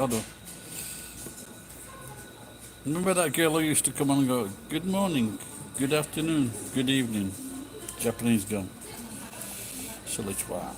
Other. Remember that girl who used to come on and go, good morning, good afternoon, good evening. Japanese girl. Silly twat.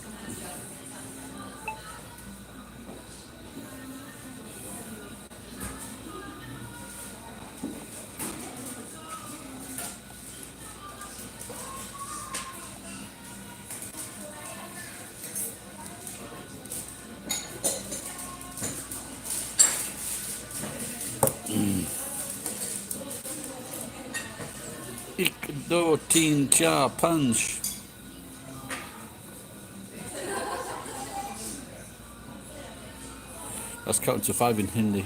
Ik do teen cha punch. That's counting to five in Hindi.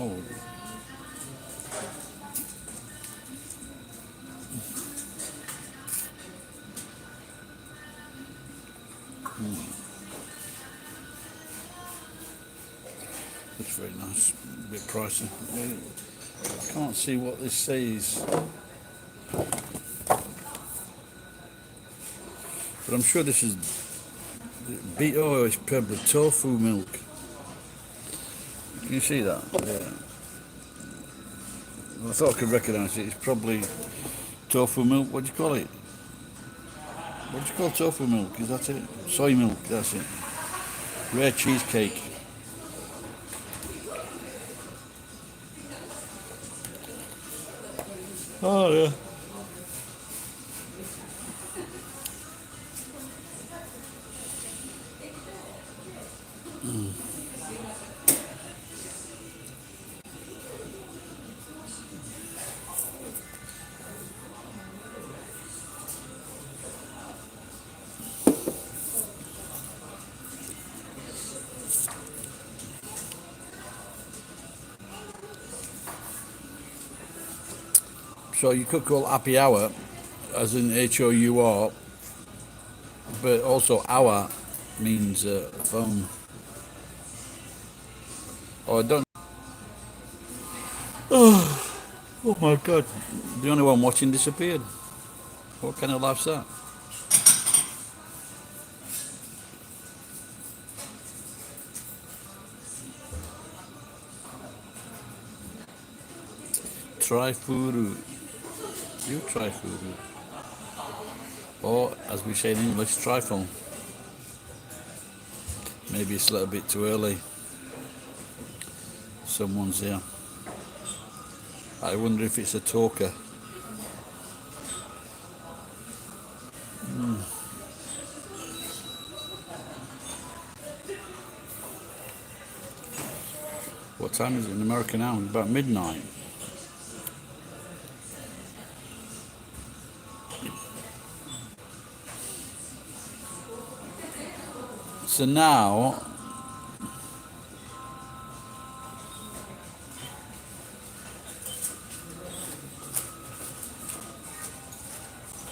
Oh, that's very nice. A bit pricey. I can't see what this says, but I'm sure this is beet oil. It's probably tofu milk. Can you see that? Yeah. I thought I could recognise it. It's probably tofu milk. What do you call it? What do you call tofu milk? Is that it? Soy milk. That's it. Rare cheesecake. Oh yeah. So you could call happy hour, as in HOUR, but also hour means phone. Oh, I don't. Oh my god! The only one watching disappeared. What kind of life's that? Try furu. You try furu. Or, as we say in English, trifle. Maybe it's a little bit too early. Someone's here. I wonder if it's a talker. What time is it in America now? About midnight. So now,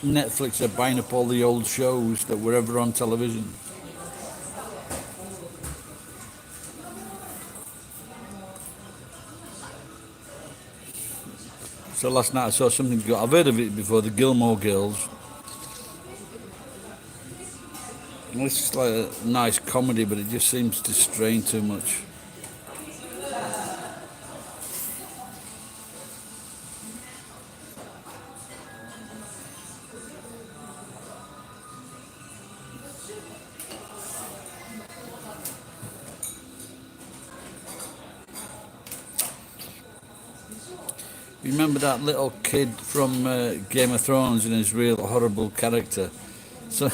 Netflix are buying up all the old shows that were ever on television. So last night I saw something, I've heard of it before, the Gilmore Girls. And it's just like a nice comedy, but it just seems to strain too much. Remember that little kid from Game of Thrones and his real horrible character? So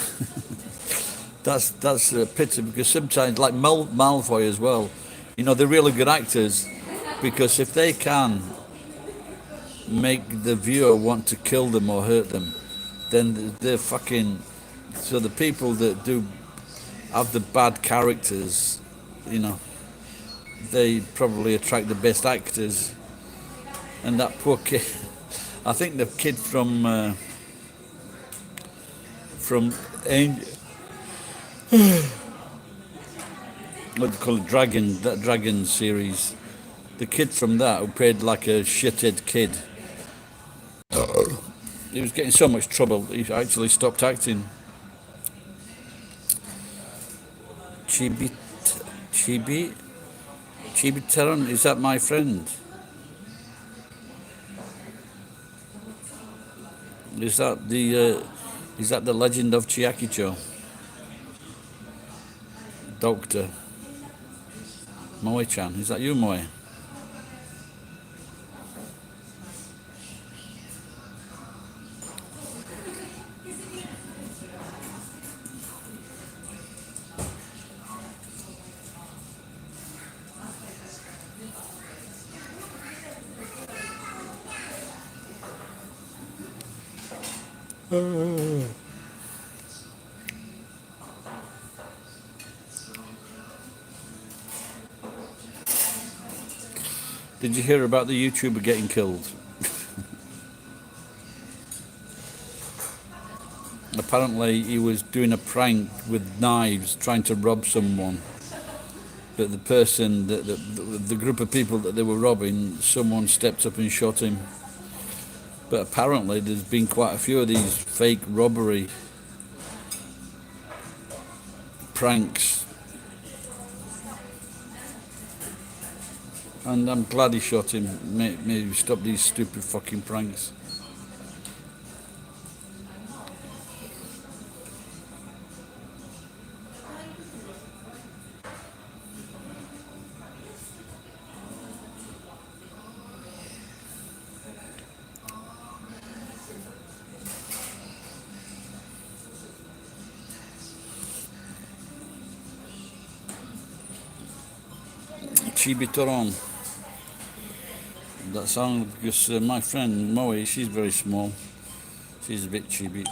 that's a pity, because sometimes, like Malfoy as well, they're really good actors, because if they can make the viewer want to kill them or hurt them, then they're fucking. So the people that do have the bad characters, they probably attract the best actors. And that poor kid, I think the kid from Angel, what do you call it, that Dragon series, The kid from that who played like a shithead kid, he was getting so much trouble, he actually stopped acting. Chibi, Chibi, Chibi is that my friend? Is that the legend of Chiakicho? Doctor Moe-chan, is that you, Moe? Did you hear about the YouTuber getting killed? Apparently he was doing a prank with knives trying to rob someone. But the person, the group of people that they were robbing, someone stepped up and shot him. But apparently there's been quite a few of these fake robbery pranks. And I'm glad he shot him. Maybe stop these stupid fucking pranks. Chibitoron. That sounds because my friend Moe, she's very small. She's a bit chibi.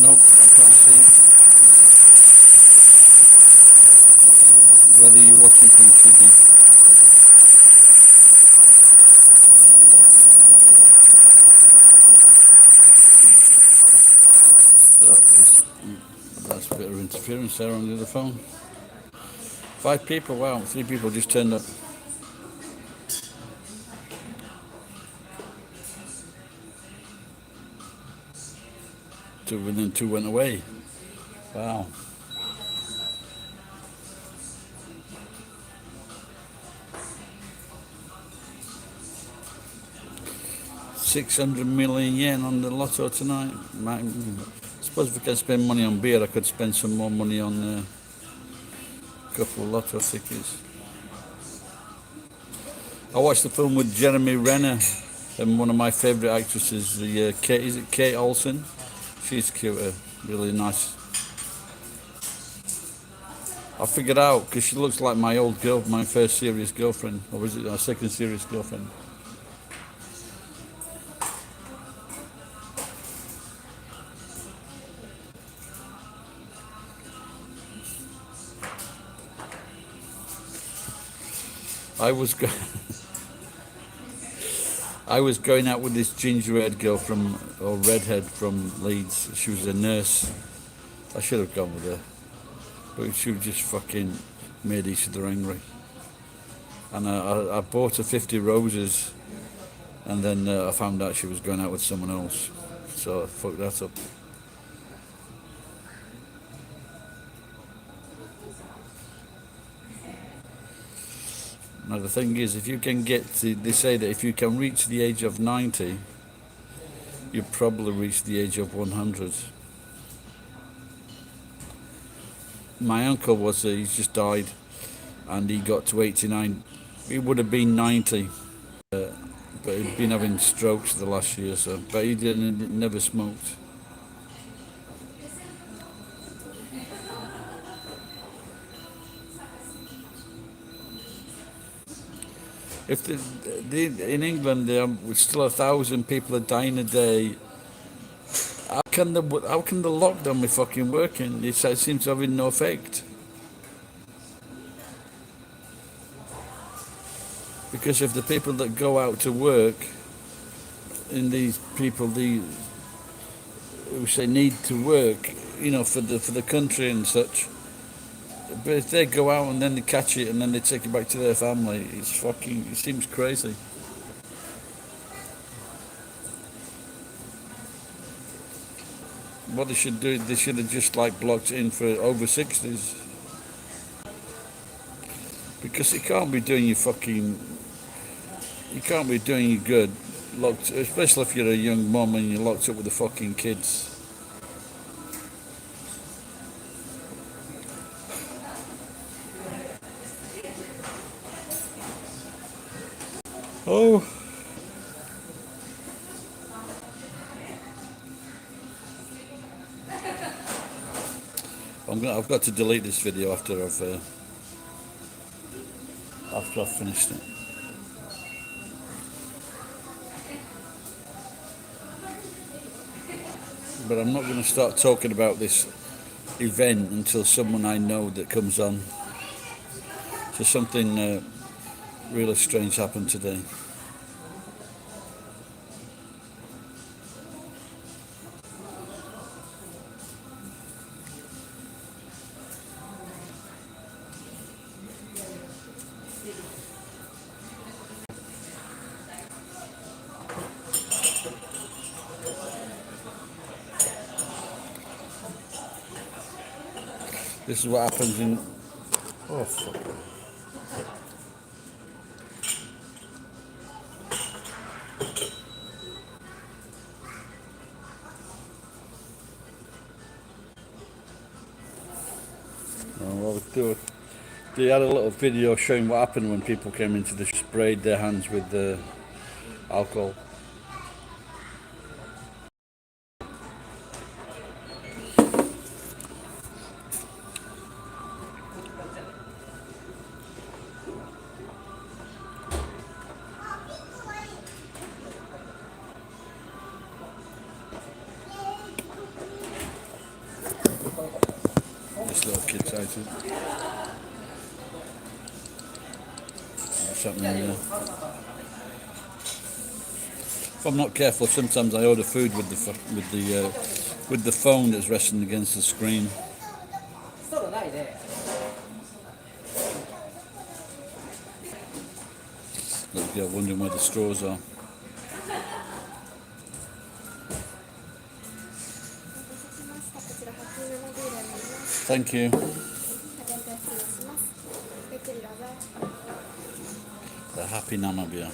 Nope, I can't see whether you're watching from Chibi. That's a bit of interference there on the other phone. 5 people, wow, 3 people just turned up. 2 and then 2 went away. Wow. ¥600 million on the lotto tonight. I suppose if I can spend money on beer, I could spend some more money on a couple of lotto tickets. I watched the film with Jeremy Renner and one of my favourite actresses, Kate, is it Kate Olsen? She's cute, really nice. I figured out because she looks like my old girl, my first serious girlfriend, or was it my second serious girlfriend? I was I was going out with this ginger-haired girl or redhead from Leeds. She was a nurse. I should have gone with her, but she just fucking made each other angry. And I bought her 50 roses, and then I found out she was going out with someone else. So I fucked that up. Now the thing is, if you can get to, they say that if you can reach the age of 90, you probably reach the age of 100. My uncle he's just died, and he got to 89. He would have been 90, but he'd been having strokes the last year or so. But he never smoked. If in England still 1,000 people are dying a day, how can the lockdown be fucking working? It seems to have no effect. Because if the people that go out to work, and these people who say need to work, for the country and such, but if they go out and then they catch it and then they take it back to their family, it seems crazy. What they should do, they should have just blocked it in for over 60s. Because it can't be doing you can't be doing you good, especially if you're a young mum and you're locked up with the fucking kids. Oh. I've got to delete this video after I've finished it. But I'm not going to start talking about this event until someone I know that comes on. So something really strange happened today. This is what happens in... Oh, fuck. They had a little video showing what happened when people came into the sprayed their hands with the alcohol. This little kid's item. What's happening here? If I'm not careful, sometimes I order food with the phone that's resting against the screen. Little girl wondering where the straws are. Thank you. The happy Nana beer.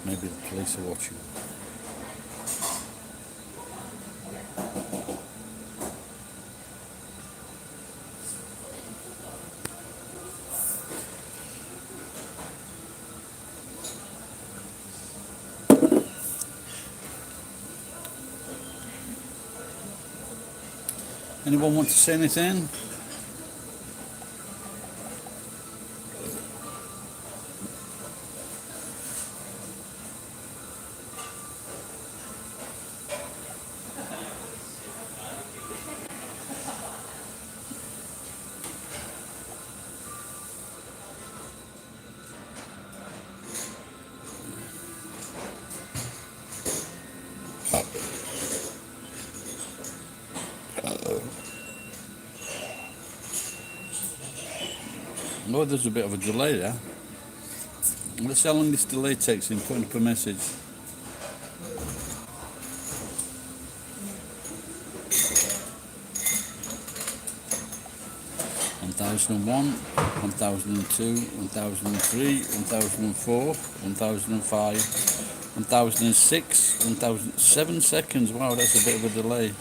Maybe the police are watching. Anyone want to say anything? Oh, there's a bit of a delay there. Let's see how long this delay takes in putting up a message. 1001, 1002, 1003, 1004, 1005, 1006, 1007 seconds. Wow, that's a bit of a delay.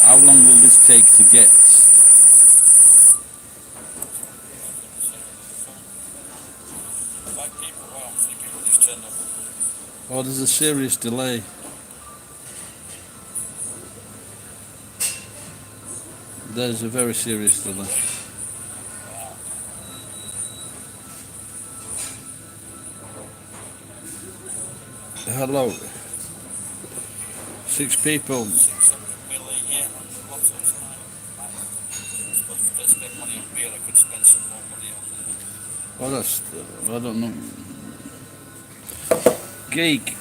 How long will this take to get? Oh, there's a serious delay. There's a very serious delay. Hello. 6 people. Oh, that's, I don't know. Geek.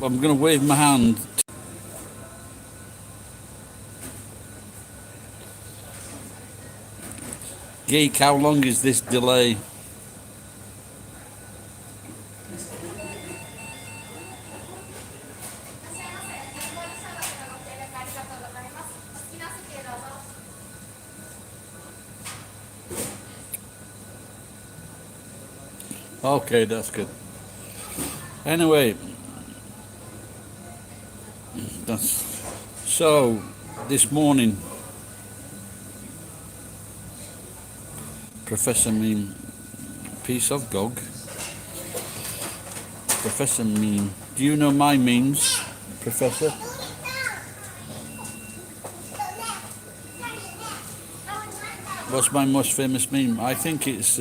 I'm going to wave my hand. Geek, how long is this delay? Okay, that's good. Anyway, that's so. This morning, Professor Mean, piece of gog. Professor Mean, do you know my memes, Professor? What's my most famous meme? I think it's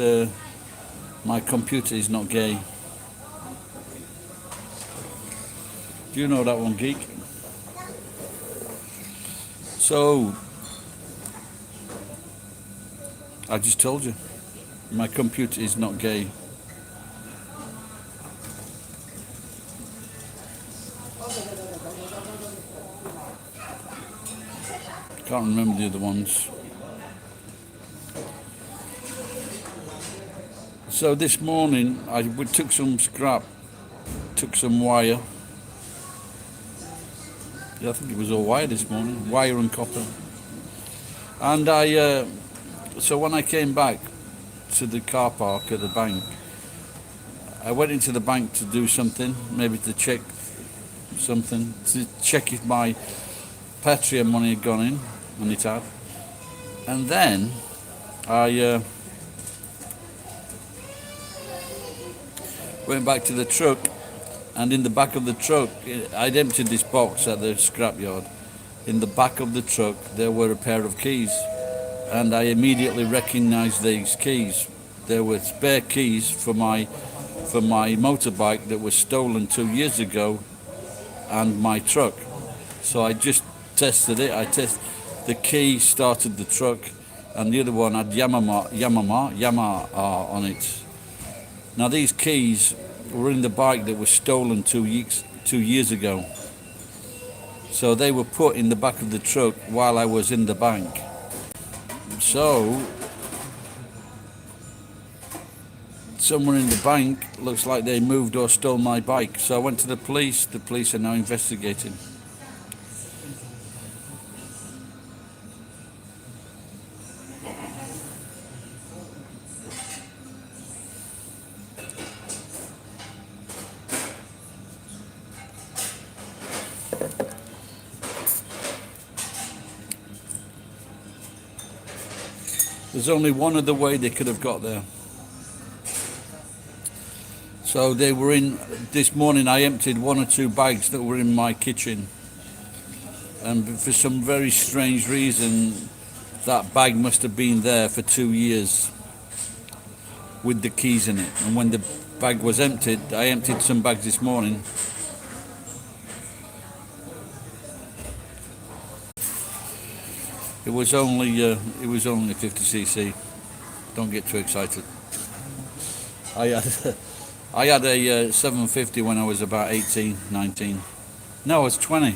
my computer is not gay. Do you know that one, geek? So, I just told you, my computer is not gay. Can't remember the other ones. So this morning, we took some scrap, took some wire. Yeah, I think it was all wire this morning, wire and copper. And so when I came back to the car park at the bank, I went into the bank to do something, maybe to check something, to check if my Patreon money had gone in, and it had. And then I went back to the truck, and in the back of the truck, I'd emptied this box at the scrapyard. In the back of the truck, there were a pair of keys, and I immediately recognized these keys. There were spare keys for my motorbike that was stolen 2 years ago, and my truck. So I just tested it. The key started the truck, and the other one had Yamaha on it. Now these keys were in the bike that was stolen 2 years ago. So they were put in the back of the truck while I was in the bank. So someone in the bank looks like they moved or stole my bike. So I went to the police. The police are now investigating. There's only one other way they could have got there. So they were in, this morning I emptied 1 or 2 bags that were in my kitchen. And for some very strange reason, that bag must have been there for 2 years with the keys in it. And when the bag was emptied, I emptied some bags this morning. It was only 50cc. Don't get too excited. I had a 750 when I was about 18, 19. No, I was 20.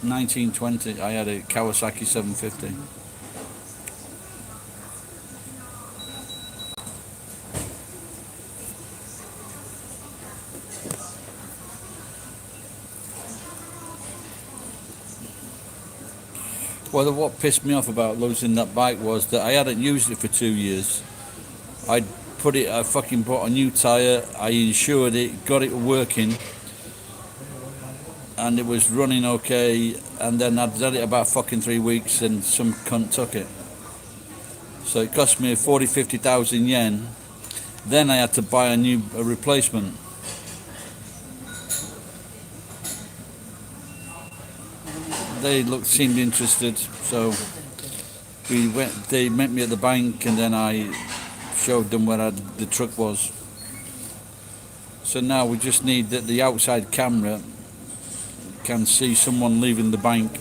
19, 20. I had a Kawasaki 750. Well, what pissed me off about losing that bike was that I hadn't used it for 2 years. I fucking bought a new tyre, I insured it, got it working, and it was running okay, and then I'd had it about fucking 3 weeks and some cunt took it. So it cost me 50,000 yen. Then I had to buy a replacement. They seemed interested, so they met me at the bank, and then I showed them where the truck was. So now we just need that the outside camera can see someone leaving the bank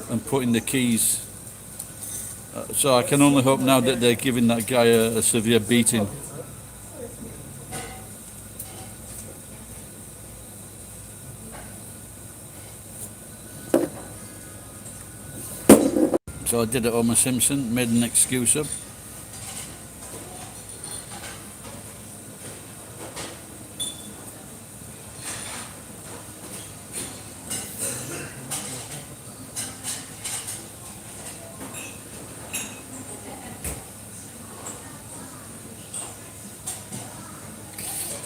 and putting the keys. So I can only hope now that they're giving that guy a severe beating. So I did it, Homer Simpson, made an excuse up.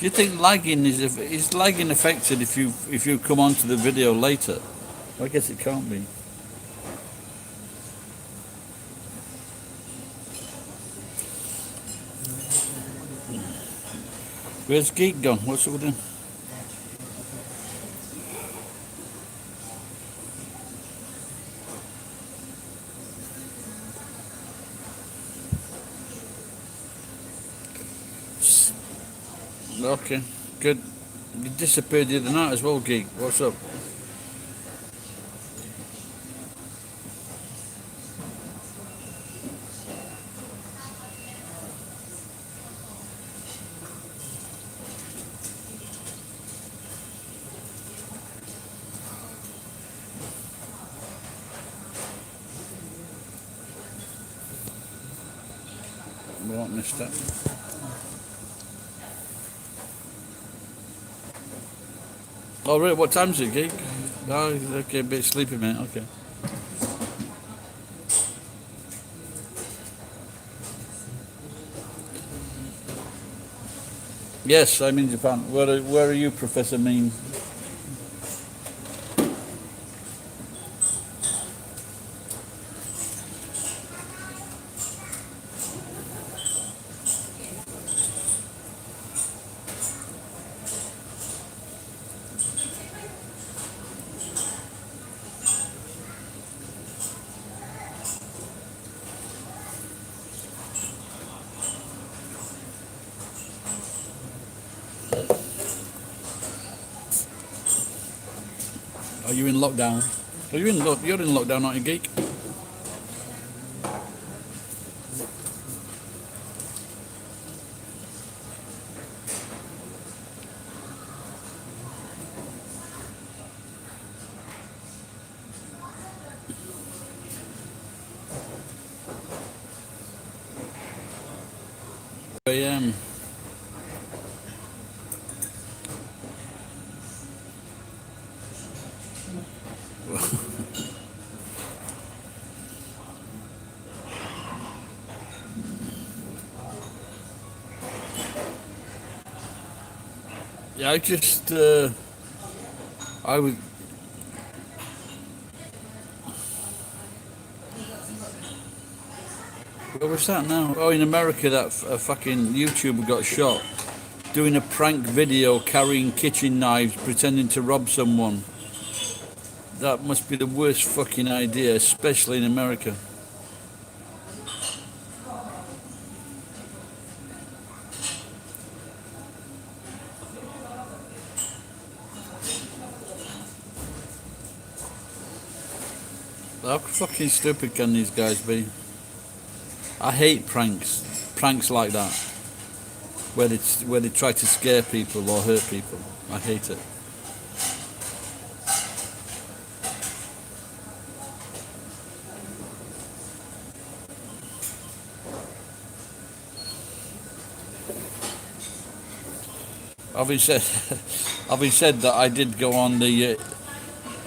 Do you think lagging is lagging affected if you come onto the video later? I guess it can't be. Where's Geek gone? What's up with him? Okay, good. You disappeared the other night as well, Geek. What's up? What missed that? Oh, really? What time's it, Geek? Oh, okay, a bit sleepy, mate. Okay. Yes, I'm in Japan. Where are you, Professor Mean? Are you in lockdown? You're in lockdown, aren't you, Geek? I am. Yeah, I would. Where was that now? Oh, in America, that a fucking YouTuber got shot doing a prank video carrying kitchen knives, pretending to rob someone. That must be the worst fucking idea, especially in America. How fucking stupid can these guys be? I hate pranks like that, where they try to scare people or hurt people. I hate it. Having said, having said that, I did go on the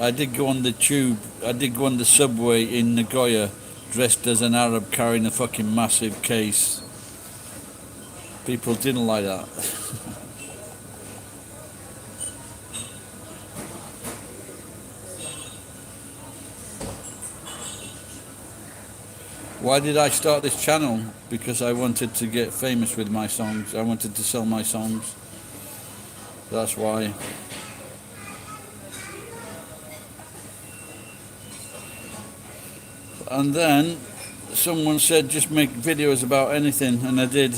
I did go on the tube. I did go on the subway in Nagoya, dressed as an Arab carrying a fucking massive case. People didn't like that. Why did I start this channel? Because I wanted to get famous with my songs. I wanted to sell my songs. That's why. And then someone said just make videos about anything, and I did.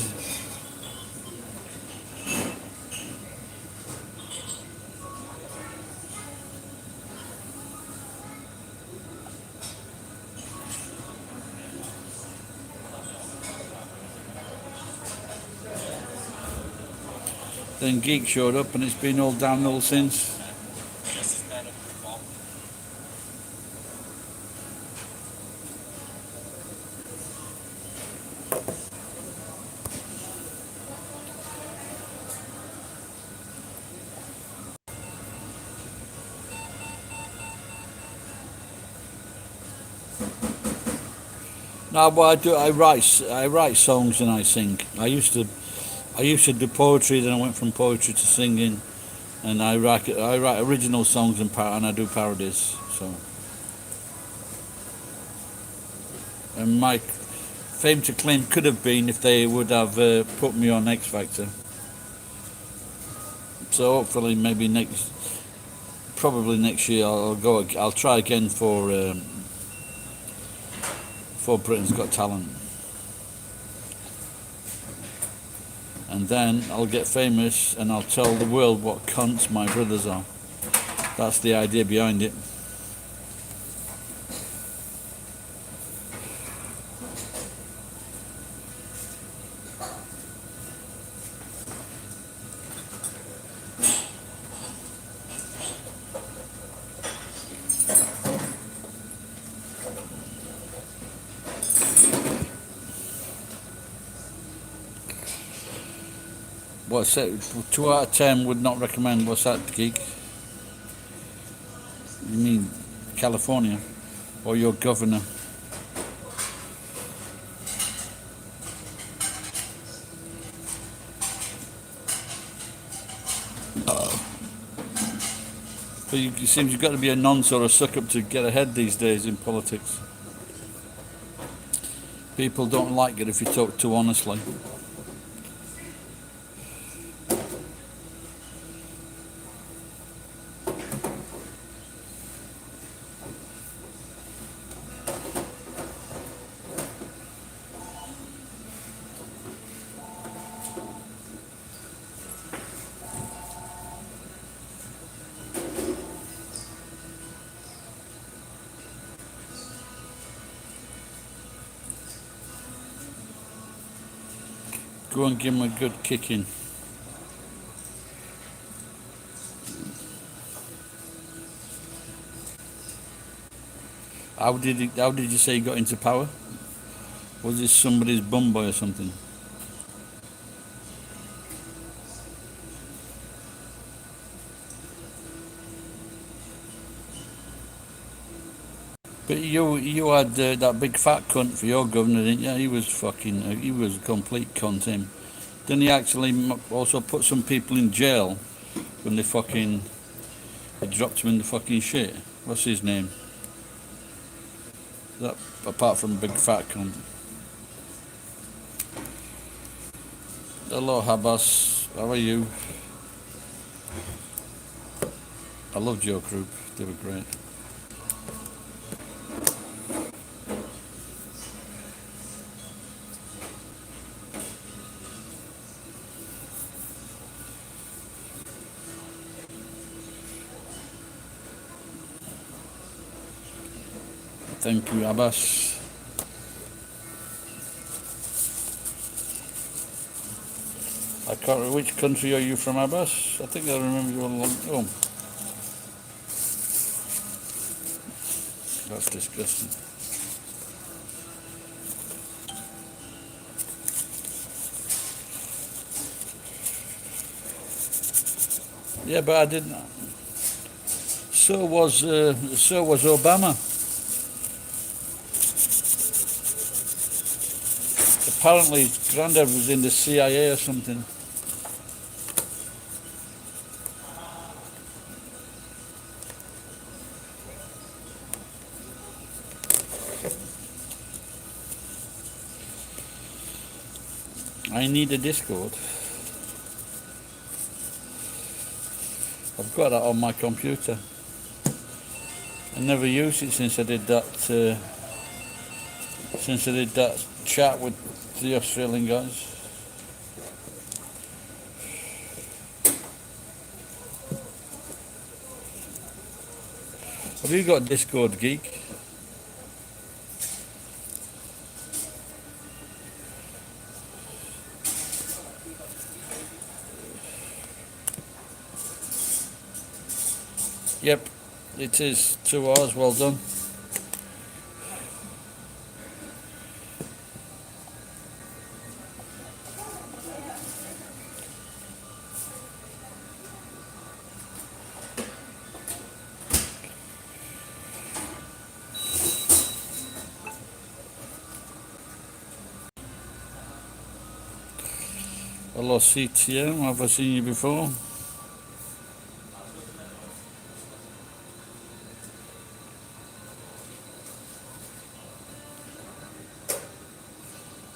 Then Geek showed up and it's been all downhill since. No, but I do. I write songs and I sing. I used to do poetry. Then I went from poetry to singing, and I write original songs and I do parodies. So, and my fame to claim could have been if they would have put me on X Factor. So hopefully, probably next year I'll try again for Britain's Got Talent. And then I'll get famous and I'll tell the world what cunts my brothers are. That's the idea behind it. What's that? 2 out of 10 would not recommend. What's that, Geek? You mean California? Or your governor? But it seems you've got to be a nonce or a suck-up to get ahead these days in politics. People don't like it if you talk too honestly. Go and give him a good kicking. How did you say he got into power? Was this somebody's bum boy or something? But you had that big fat cunt for your governor, didn't you? He was a complete cunt, him. Didn't he actually also put some people in jail when they dropped him in the fucking shit? What's his name? That apart from big fat cunt. Hello, Habas. How are you? I loved your group. They were great. Thank you, Abbas. I can't remember which country are you from, Abbas? I think I remember you a long ago. That's disgusting. Yeah, but I didn't. So was Obama. Apparently, his granddad was in the CIA or something. I need a Discord. I've got that on my computer. I never used it since I did that. Since I did that chat with the Australian guys. Have you got Discord, Geek? Yep, it is 2 hours. Well done. Hello, CTM. Have I seen you before?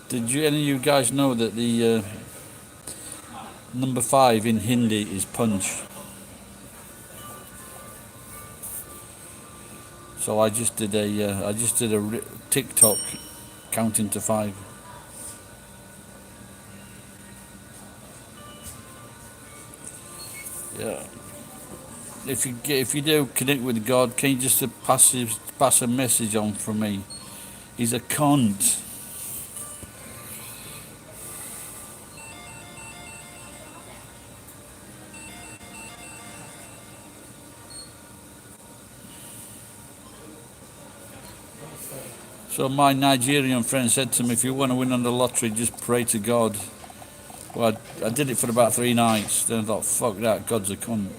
Did you any of you guys know that the number 5 in Hindi is punch? So I just did a TikTok counting to 5. Yeah. If you do connect with God, can you just pass a message on from me? He's a cunt. So my Nigerian friend said to me, if you want to win on the lottery, just pray to God. Well, I did it for about 3 nights. Then I thought, fuck that, God's a cunt.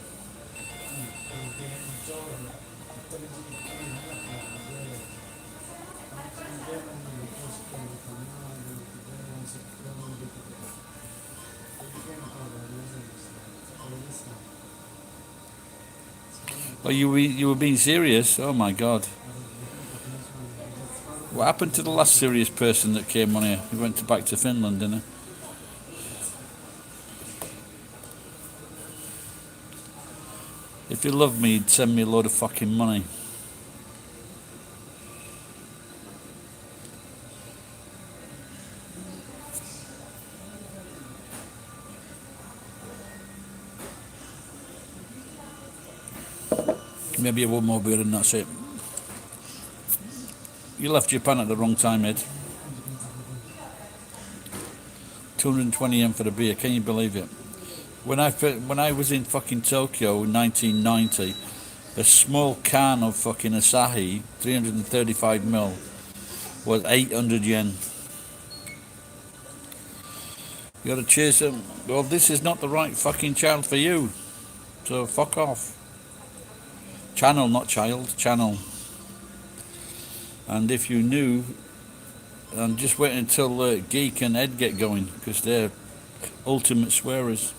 Oh, you were being serious? Oh my God. What happened to the last serious person that came on here? He went back to Finland, didn't he? If you loved me, you'd send me a load of fucking money. Maybe one more beer and that's it. You left Japan at the wrong time, Ed. 220 yen for the beer, can you believe it? When I was in fucking Tokyo in 1990, a small can of fucking Asahi, 335ml, was 800 yen. You gotta chase them. Well, this is not the right fucking child for you. So fuck off. Channel, not child, channel. And if you knew, and just wait until Geek and Ed get going, because they're ultimate swearers.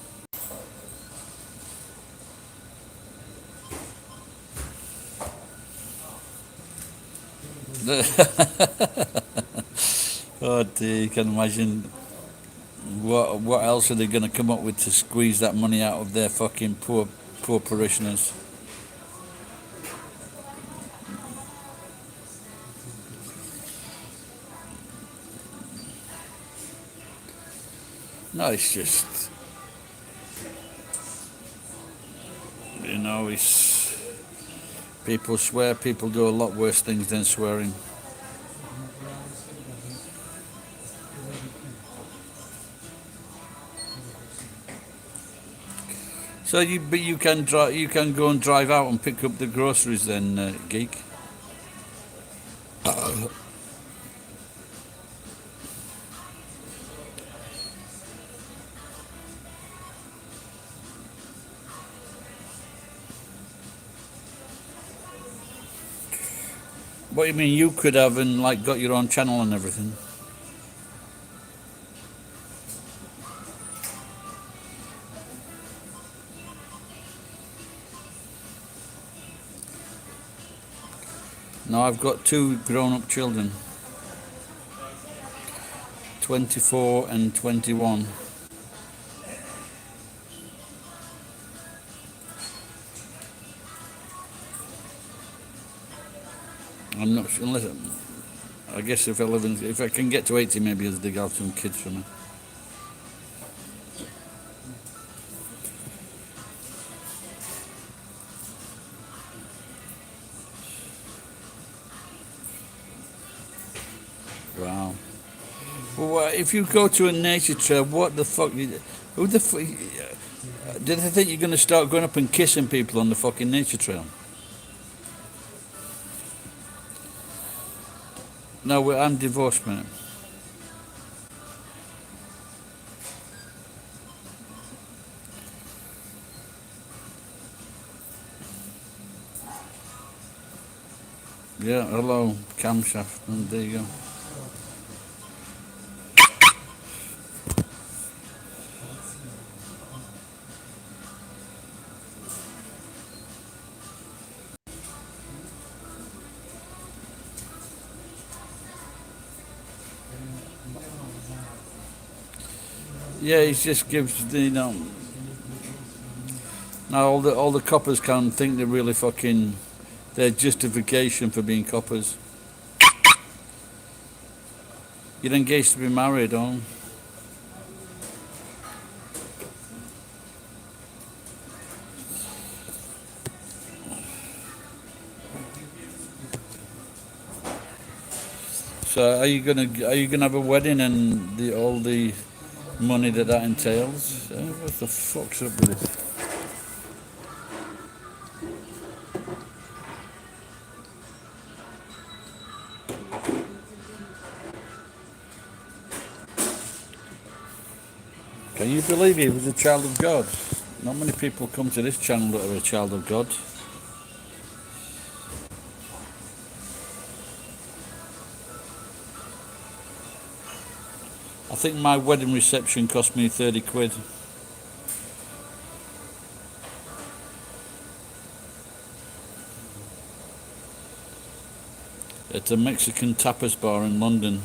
Oh dear, you can imagine what else are they going to come up with to squeeze that money out of their fucking poor parishioners. No, it's just, you know, it's people swear, people do a lot worse things than swearing. So you can go and drive out and pick up the groceries then, Geek. What do you mean you could have and like got your own channel and everything? No, I've got two grown-up children, 24 and 21. I'm not sure, unless I guess if I can get to 80, maybe they'll have some kids for me. Wow. Well, if you go to a nature trail, what the fuck? Who the fuck? Do they think you're going to start going up and kissing people on the fucking nature trail? No, I'm divorced, man. Yeah, hello, camshaft. And there you go. Yeah, he just gives the now all the coppers can think they're really fucking their justification for being coppers. You're engaged to be married, oh? So are you gonna have a wedding and all the money that entails? What the fuck's up with this? Can you believe he was a child of God? Not many people come to this channel that are a child of God. I think my wedding reception cost me 30 quid. At a Mexican tapas bar in London.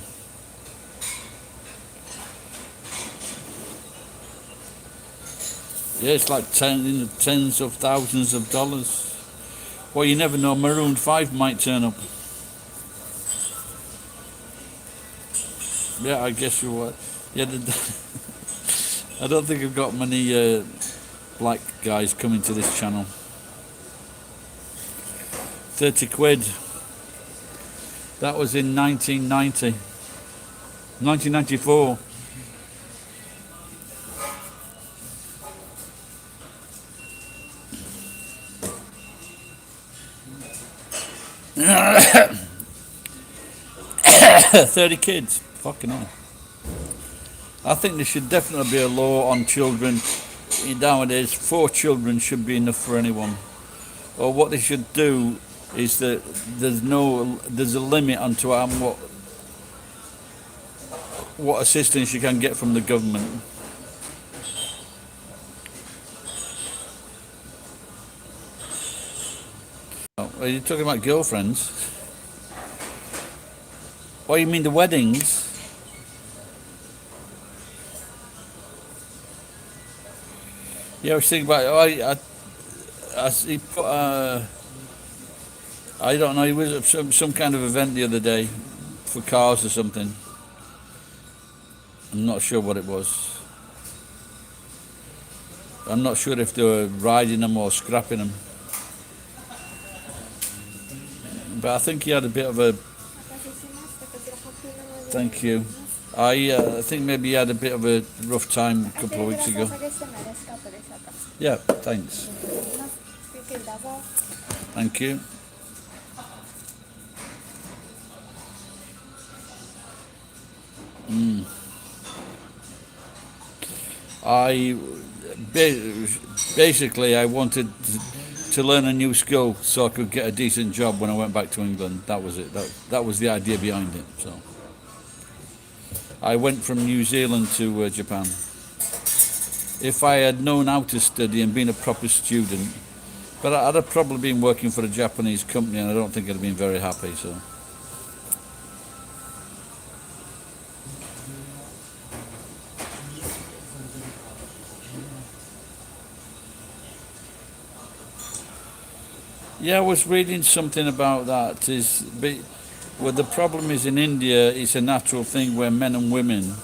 Yeah, it's like tens of thousands of dollars. Well, you never know, Maroon 5 might turn up. Yeah, I guess you're right. Yeah, I don't think I've got many black guys coming to this channel. 30 quid. That was in 1990. 1994. $30 kids. Fucking hell. I think there should definitely be a law on children. Nowadays, 4 children should be enough for anyone. Or what they should do is that there's a limit onto what assistance you can get from the government. Oh, are you talking about girlfriends? Oh, you mean the weddings? Yeah, I was thinking about. He put. I don't know. He was at some kind of event the other day for cars or something. I'm not sure what it was. I'm not sure if they were riding them or scrapping them. But I think he had a bit of a. Thank you. I think maybe he had a bit of a rough time a couple of weeks ago. Yeah, thanks. Thank you. I basically I wanted to learn a new skill so I could get a decent job when I went back to England. That was it. That was the idea behind it. So I went from New Zealand to Japan. If I had known how to study and been a proper student, but I'd have probably been working for a Japanese company, and I don't think I'd have been very happy. So. Yeah, I was reading something about that. Well, the problem is in India, it's a natural thing where men and women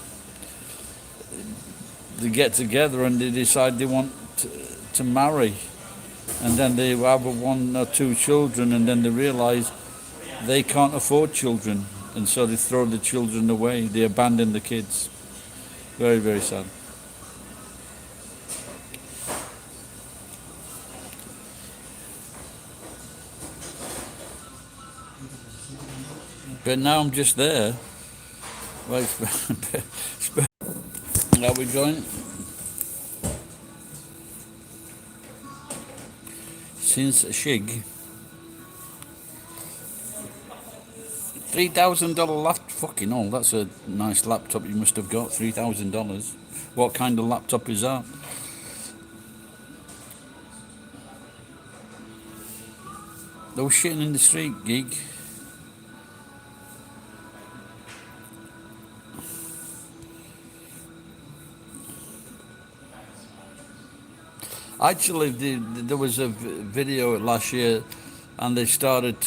they get together and they decide they want to marry, and then they have one or two children, and then they realise they can't afford children, and so they throw the children away. They abandon the kids. Very, very sad. But now I'm just there. Like, are we going? Since Shig. $3,000 laptop. Fucking hell, that's a nice laptop you must have got. $3,000. What kind of laptop is that? They were shitting in the street, gig. Actually, there was a video last year, and they started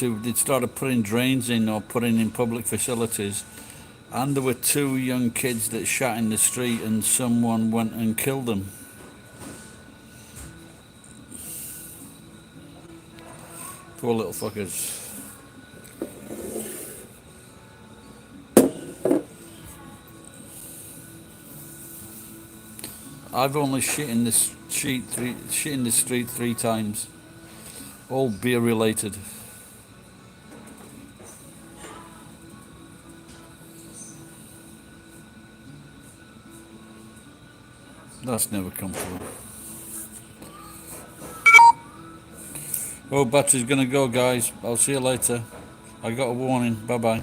putting drains in or putting in public facilities, and there were two young kids that shat in the street, and someone went and killed them. Poor little fuckers. I've only shit in the street 3 times, all beer related. That's never come through. Oh, battery's gonna go, guys. I'll see you later. I got a warning. Bye bye.